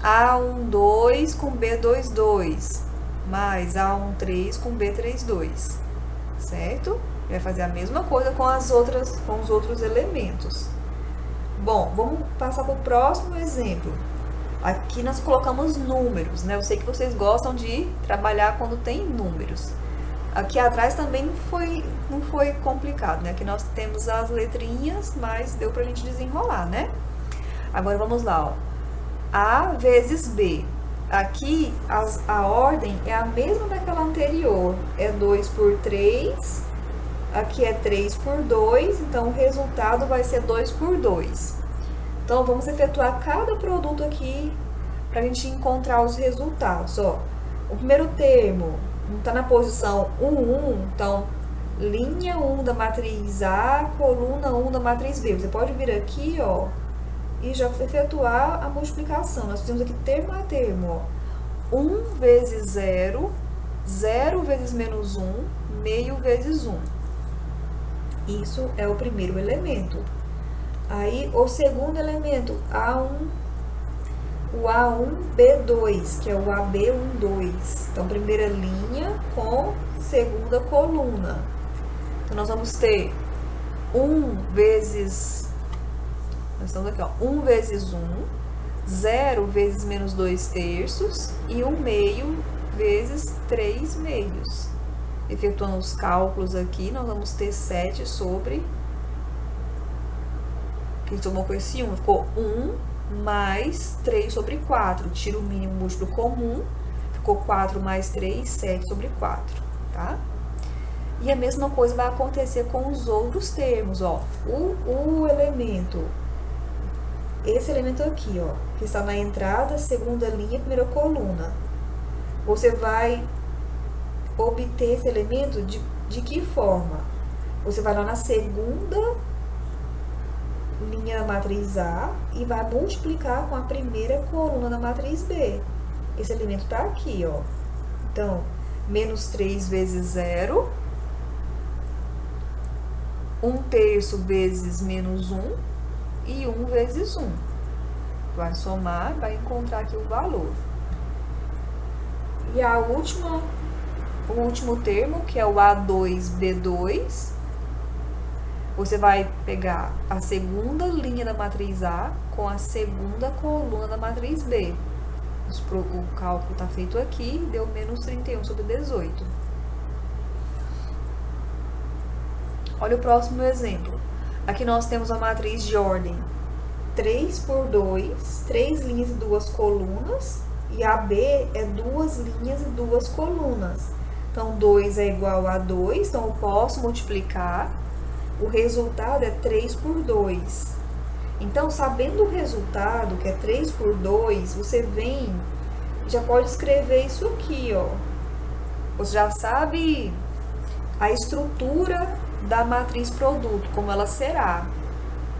A1, 2 com B2, 2. Mais A1, 3 com B3, 2. Certo? Vai fazer a mesma coisa com os outros elementos. Bom, vamos passar para o próximo exemplo. Aqui nós colocamos números, né? Eu sei que vocês gostam de trabalhar quando tem números. Aqui atrás também não foi complicado, né? Aqui nós temos as letrinhas, mas deu pra gente desenrolar, né? Agora vamos lá, ó. A vezes B. Aqui a ordem é a mesma daquela anterior. É 2 por 3. Aqui é 3 por 2. Então, o resultado vai ser 2 por 2. Então, vamos efetuar cada produto aqui para a gente encontrar os resultados. Ó, o primeiro termo está na posição 1, 1. Então, linha 1 da matriz A, coluna 1 da matriz B. Você pode vir aqui, ó, e já efetuar a multiplicação. Nós fizemos aqui termo a termo, ó. 1 vezes 0, 0 vezes menos 1, meio vezes 1. Isso é o primeiro elemento. Aí, o segundo elemento, o A1, B2, que é o AB1, 2. Então, primeira linha com segunda coluna. Então, nós vamos ter 1 vezes... Nós estamos aqui, ó. 1 vezes 1, 0 vezes menos 2 terços e 1 meio vezes 3 meios. Efetuando os cálculos aqui, nós vamos ter 7 sobre... Quem tomou com esse 1, ficou 1 mais 3 sobre 4. Tira o mínimo múltiplo comum, ficou 4 mais 3, 7 sobre 4, tá? E a mesma coisa vai acontecer com os outros termos, ó. O elemento, esse elemento aqui, ó, que está na entrada, segunda linha, primeira coluna. Você vai obter esse elemento de que forma? Você vai lá na segunda linha da matriz A e vai multiplicar com a primeira coluna da matriz B. Esse elemento está aqui, ó. Então, menos 3 vezes 0, 1 terço vezes menos 1 e 1 vezes 1. Vai somar, vai encontrar aqui o valor. E o último termo, que é o A2B2, você vai pegar a segunda linha da matriz A com a segunda coluna da matriz B. O cálculo está feito aqui, deu menos 31 sobre 18. Olha o próximo exemplo. Aqui nós temos a matriz de ordem 3 por 2, 3 linhas e 2 colunas, e a B é 2 linhas e 2 colunas. Então, 2 é igual a 2, então eu posso multiplicar. O resultado é 3 por 2. Então, sabendo o resultado, que é 3 por 2, você vem, já pode escrever isso aqui, ó. Você já sabe a estrutura da matriz produto, como ela será.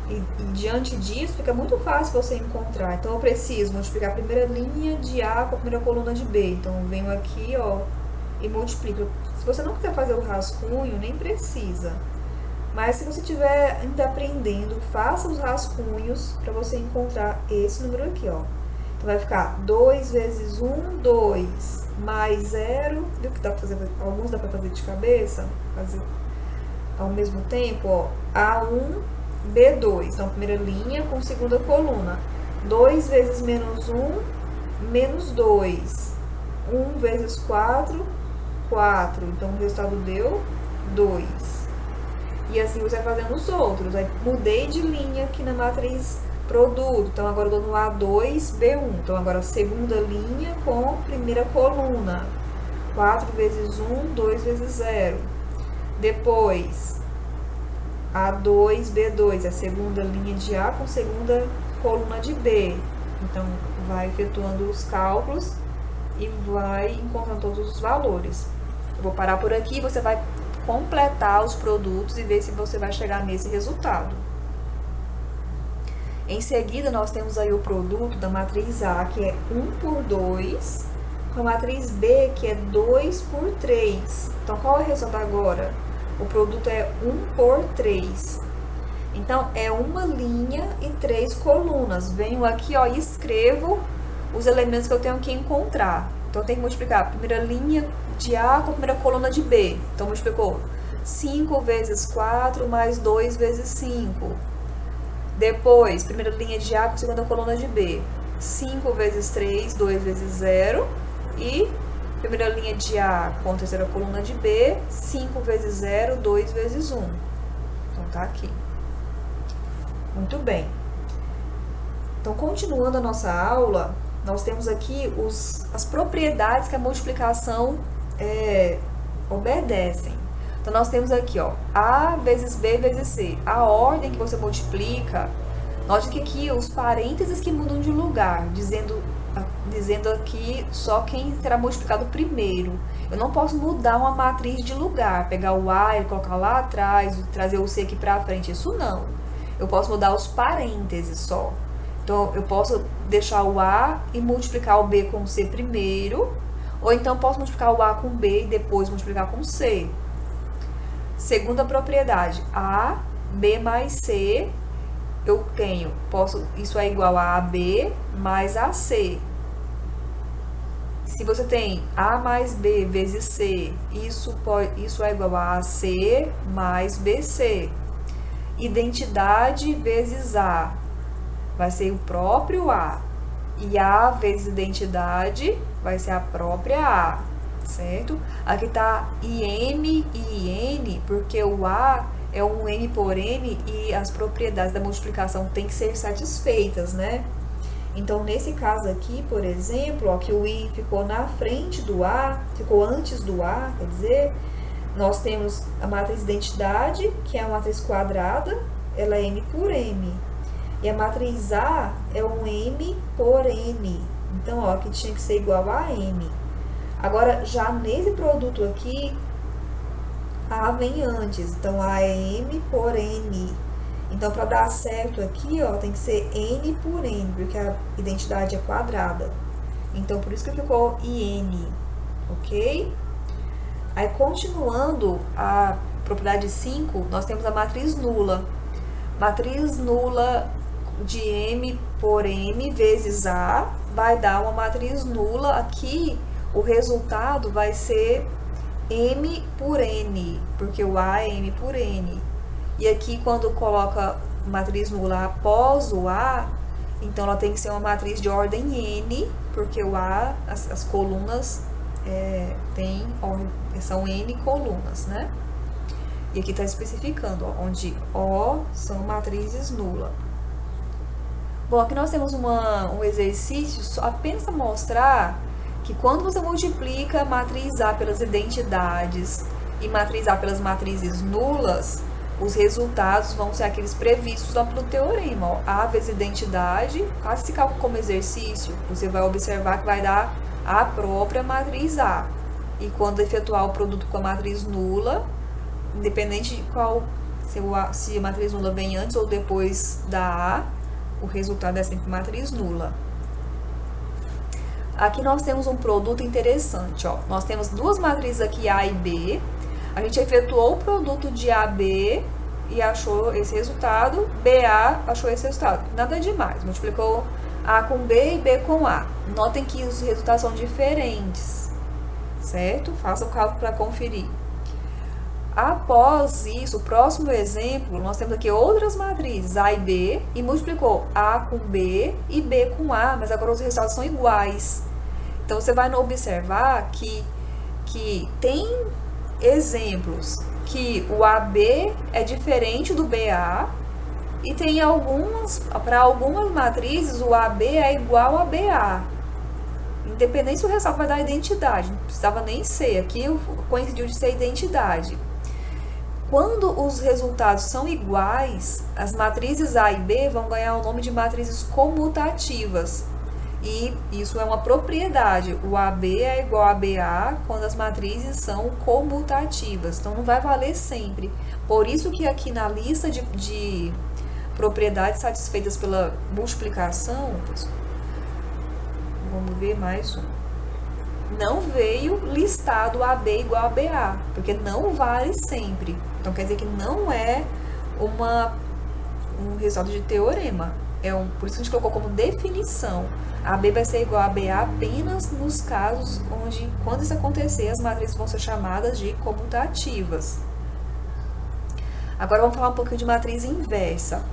E diante disso, fica muito fácil você encontrar. Então, eu preciso multiplicar a primeira linha de A com a primeira coluna de B. Então, eu venho aqui, ó, e multiplico. Se você não quiser fazer o rascunho, nem precisa. Mas se você estiver ainda aprendendo, faça os rascunhos para você encontrar esse número aqui, ó. Então, vai ficar 2 vezes 1, 2, mais 0. Viu que dá para fazer? Alguns dá para fazer de cabeça, fazer ao mesmo tempo, ó. A1, B2. Então, primeira linha com segunda coluna. 2 vezes menos 1, menos 2. 1 vezes 4, 4. Então, o resultado deu 2. E assim você vai fazendo os outros. Aí, mudei de linha aqui na matriz produto. Então, agora eu dou no A2, B1. Então, agora segunda linha com primeira coluna. 4 vezes 1, 2 vezes 0. Depois, A2, B2. É a segunda linha de A com segunda coluna de B. Então, vai efetuando os cálculos e vai encontrando todos os valores. Eu vou parar por aqui e você vai completar os produtos e ver se você vai chegar nesse resultado. Em seguida, nós temos aí o produto da matriz A, que é 1 por 2, com a matriz B, que é 2 por 3. Então, qual é o resultado agora? O produto é 1 por 3. Então, é uma linha e 3 colunas. Venho aqui, ó, e escrevo os elementos que eu tenho que encontrar. Então, eu tenho que multiplicar a primeira linha de A com a primeira coluna de B. Então, multiplicou 5 vezes 4 mais 2 vezes 5. Depois, primeira linha de A com a segunda coluna de B. 5 vezes 3, 2 vezes 0. E primeira linha de A com a terceira coluna de B. 5 vezes 0, 2 vezes 1. Então, tá aqui. Muito bem. Então, continuando a nossa aula, nós temos aqui as propriedades que a multiplicação obedecem. Então, nós temos aqui, ó, A vezes B vezes C. A ordem que você multiplica, note que aqui os parênteses que mudam de lugar, dizendo aqui só quem será multiplicado primeiro. Eu não posso mudar uma matriz de lugar, pegar o A e colocar lá atrás, trazer o C aqui pra frente, isso não. Eu posso mudar os parênteses só. Então, eu posso deixar o A e multiplicar o B com o C primeiro, ou então posso multiplicar o A com B e depois multiplicar com C. Segunda propriedade, A, B mais C, isso é igual a AB mais AC. Se você tem A mais B vezes C, isso é igual a AC mais BC. Identidade vezes A vai ser o próprio A. E A vezes identidade vai ser a própria A, certo? Aqui tá IM e IN, porque o A é um N por N e as propriedades da multiplicação têm que ser satisfeitas, né? Então, nesse caso aqui, por exemplo, ó, que o I ficou na frente do A, ficou antes do A, quer dizer, nós temos a matriz identidade, que é a matriz quadrada, ela é M por M. E a matriz A é um M por N. Então, ó, aqui tinha que ser igual a M. Agora, já nesse produto aqui, A vem antes. Então, A é M por N. Então, para dar certo aqui, ó, tem que ser N por N, porque a identidade é quadrada. Então, por isso que ficou IN, ok? Aí, continuando a propriedade 5, nós temos a matriz nula. Matriz nula de M por N vezes A vai dar uma matriz nula. Aqui, o resultado vai ser M por N, porque o A é M por N. E aqui, quando coloca matriz nula após o A, então ela tem que ser uma matriz de ordem N, porque o A, as colunas são N colunas, né? E aqui está especificando, ó, onde O são matrizes nula. Bom, aqui nós temos um exercício apenas para mostrar que quando você multiplica matriz A pelas identidades e matriz A pelas matrizes nulas, os resultados vão ser aqueles previstos lá pelo teorema. Ó. A vezes identidade, faça esse cálculo como exercício, você vai observar que vai dar a própria matriz A. E quando efetuar o produto com a matriz nula, independente de qual, se a matriz nula vem antes ou depois da A, o resultado é sempre matriz nula. Aqui nós temos um produto interessante, ó. Nós temos duas matrizes aqui, A e B. A gente efetuou o produto de AB e achou esse resultado. BA achou esse resultado. Nada demais. Multiplicou A com B e B com A. Notem que os resultados são diferentes, certo? Faça o cálculo para conferir. Após isso, o próximo exemplo, nós temos aqui outras matrizes, A e B, e multiplicou A com B e B com A, mas agora os resultados são iguais. Então, você vai observar que tem exemplos que o AB é diferente do BA, e tem para algumas matrizes, o AB é igual a BA. Independente se o resultado vai dar identidade, não precisava nem ser, aqui coincidiu de ser identidade. Quando os resultados são iguais, as matrizes A e B vão ganhar o nome de matrizes comutativas. E isso é uma propriedade. O AB é igual a BA quando as matrizes são comutativas. Então, não vai valer sempre. Por isso que aqui na lista de propriedades satisfeitas pela multiplicação, vamos ver mais um. não veio listado AB igual a BA, porque não vale sempre. Então quer dizer que não é um resultado de teorema. Por isso que a gente colocou como definição. AB vai ser igual a BA apenas nos casos onde, quando isso acontecer, as matrizes vão ser chamadas de comutativas. Agora vamos falar um pouquinho de matriz inversa.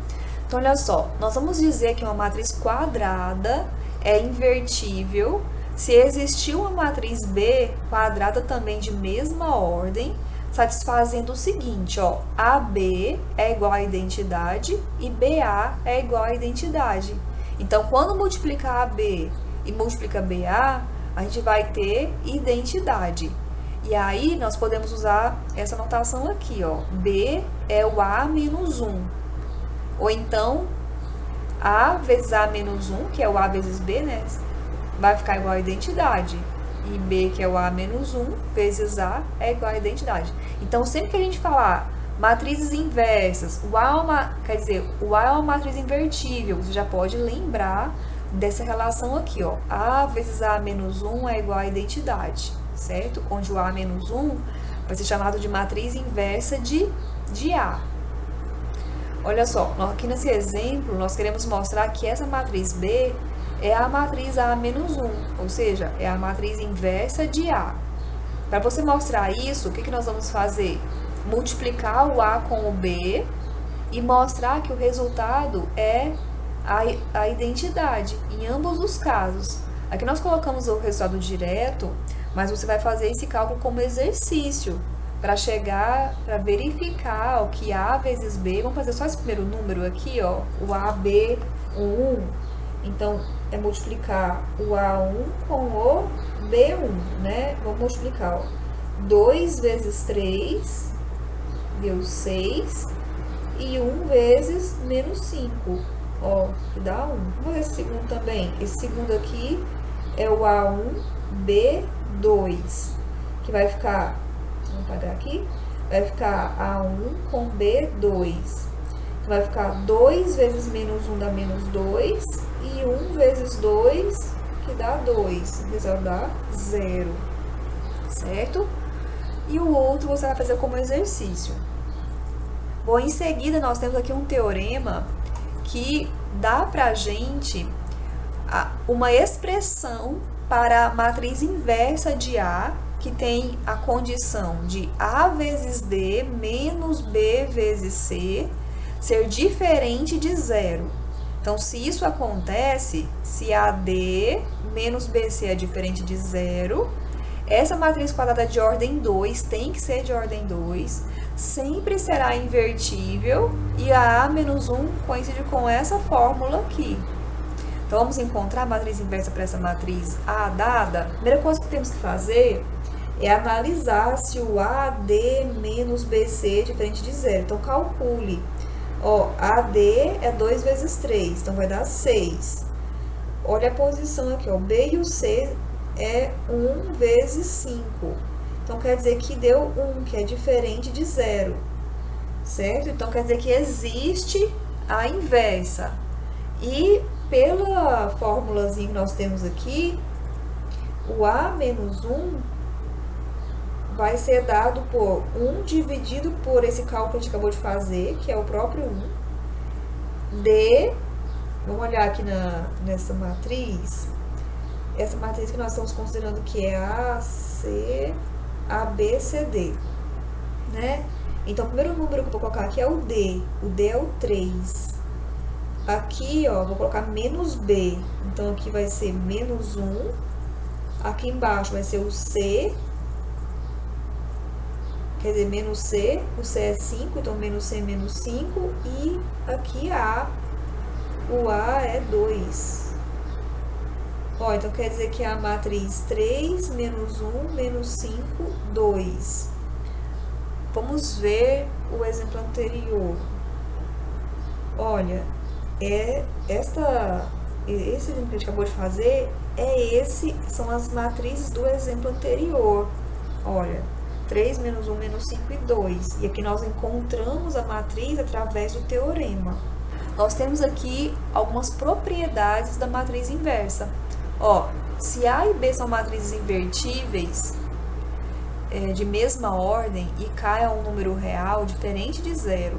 Então, olha só, nós vamos dizer que uma matriz quadrada é invertível se existir uma matriz B quadrada também de mesma ordem, satisfazendo o seguinte, ó, AB é igual à identidade e BA é igual à identidade. Então, quando multiplicar AB e multiplica BA, a gente vai ter identidade. E aí, nós podemos usar essa notação aqui, ó. B é o A menos 1. Ou então, A vezes A menos 1, que é o A vezes B, né? Vai ficar igual a identidade. E B, que é o A menos 1, vezes A, é igual a identidade. Então, sempre que a gente falar matrizes inversas, o A é uma matriz invertível, você já pode lembrar dessa relação aqui, ó. A vezes A menos 1 é igual a identidade, certo? Onde o A menos 1 vai ser chamado de matriz inversa de A. Olha só, aqui nesse exemplo, nós queremos mostrar que essa matriz B é a matriz A menos 1, ou seja, é a matriz inversa de A. Para você mostrar isso, o que nós vamos fazer? Multiplicar o A com o B e mostrar que o resultado é a identidade, em ambos os casos. Aqui nós colocamos o resultado direto, mas você vai fazer esse cálculo como exercício, para verificar ó, que A vezes B, vamos fazer só esse primeiro número aqui, ó, o AB, o 1. Então, é multiplicar o A1 com o B1, né? Vamos multiplicar, ó. 2 vezes 3 deu 6 e 1 vezes menos 5, ó, que dá 1. Vamos ver esse segundo também. Esse segundo aqui é o A1, B2, que vai ficar, vamos apagar aqui, vai ficar A1 com B2. Vai ficar 2 vezes menos 1 dá menos 2 e 1 vezes 2 que dá 2, o resultado dá 0, certo? E o outro você vai fazer como exercício. Bom, em seguida nós temos aqui um teorema que dá pra gente uma expressão para a matriz inversa de A, que tem a condição de A vezes D menos B vezes C ser diferente de 0. Então, se isso acontece, se AD menos BC é diferente de 0, essa matriz quadrada de ordem 2 tem que ser de ordem 2, sempre será invertível e a A menos 1 coincide com essa fórmula aqui. Então, vamos encontrar a matriz inversa para essa matriz A dada. A primeira coisa que temos que fazer é analisar se o AD menos BC é diferente de 0. Então, calcule. Ó, AD é 2 vezes 3, então vai dar 6. Olha a posição aqui, ó, B e o C é 1 vezes 5. Então, quer dizer que deu 1, que é diferente de 0, certo? Então, quer dizer que existe a inversa. E pela formulazinha que nós temos aqui, o A menos 1 vai ser dado por 1 dividido por esse cálculo que a gente acabou de fazer, que é o próprio 1, D, vamos olhar aqui nessa matriz, essa matriz que nós estamos considerando que é A, C, A, B, C, D, né? Então, o primeiro número que eu vou colocar aqui é o D é o 3. Aqui, ó, vou colocar menos B, então aqui vai ser menos 1, aqui embaixo vai ser o C, quer dizer, menos C, o C é 5, então menos C menos 5, e aqui o A é 2. Ó, então quer dizer que a matriz 3, menos 1, menos 5, 2. Vamos ver o exemplo anterior. Olha, esse exemplo que a gente acabou de fazer, são as matrizes do exemplo anterior. Olha, 3, menos 1, menos 5 e 2. E aqui nós encontramos a matriz através do teorema. Nós temos aqui algumas propriedades da matriz inversa. Ó, Se A e B são matrizes invertíveis, de mesma ordem, e K é um número real diferente de zero,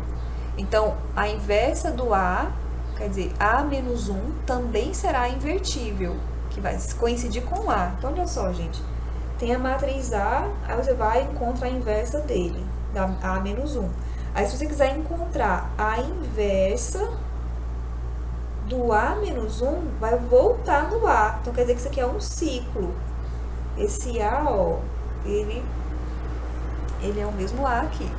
então a inversa do A, quer dizer, A menos 1, também será invertível, que vai coincidir com A. Então, olha só, gente. Tem a matriz A, aí você vai e encontra a inversa dele, da A menos 1. Aí, se você quiser encontrar a inversa do A menos 1, vai voltar no A. Então, quer dizer que isso aqui é um ciclo. Esse A, ó, ele é o mesmo A aqui.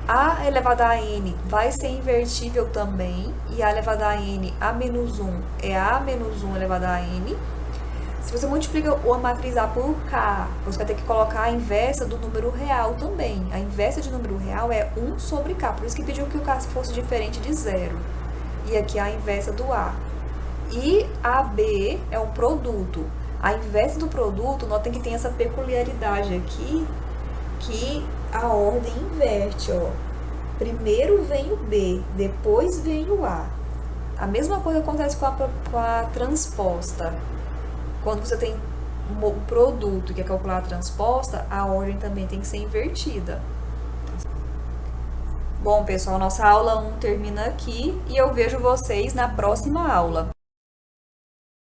A elevado a N vai ser invertível também, e A elevado a N, A menos 1 é A menos 1 elevado a N. Se você multiplica a matriz A por K, você vai ter que colocar a inversa do número real também. A inversa de número real é 1 sobre K, por isso que pediu que o K fosse diferente de zero. E aqui é a inversa do A. E AB é um produto. A inversa do produto, notem que tem essa peculiaridade aqui, que a ordem inverte, ó. Primeiro vem o B, depois vem o A. A mesma coisa acontece com a transposta. Quando você tem um produto e quer calcular a transposta, a ordem também tem que ser invertida. Bom, pessoal, nossa aula 1 termina aqui e eu vejo vocês na próxima aula.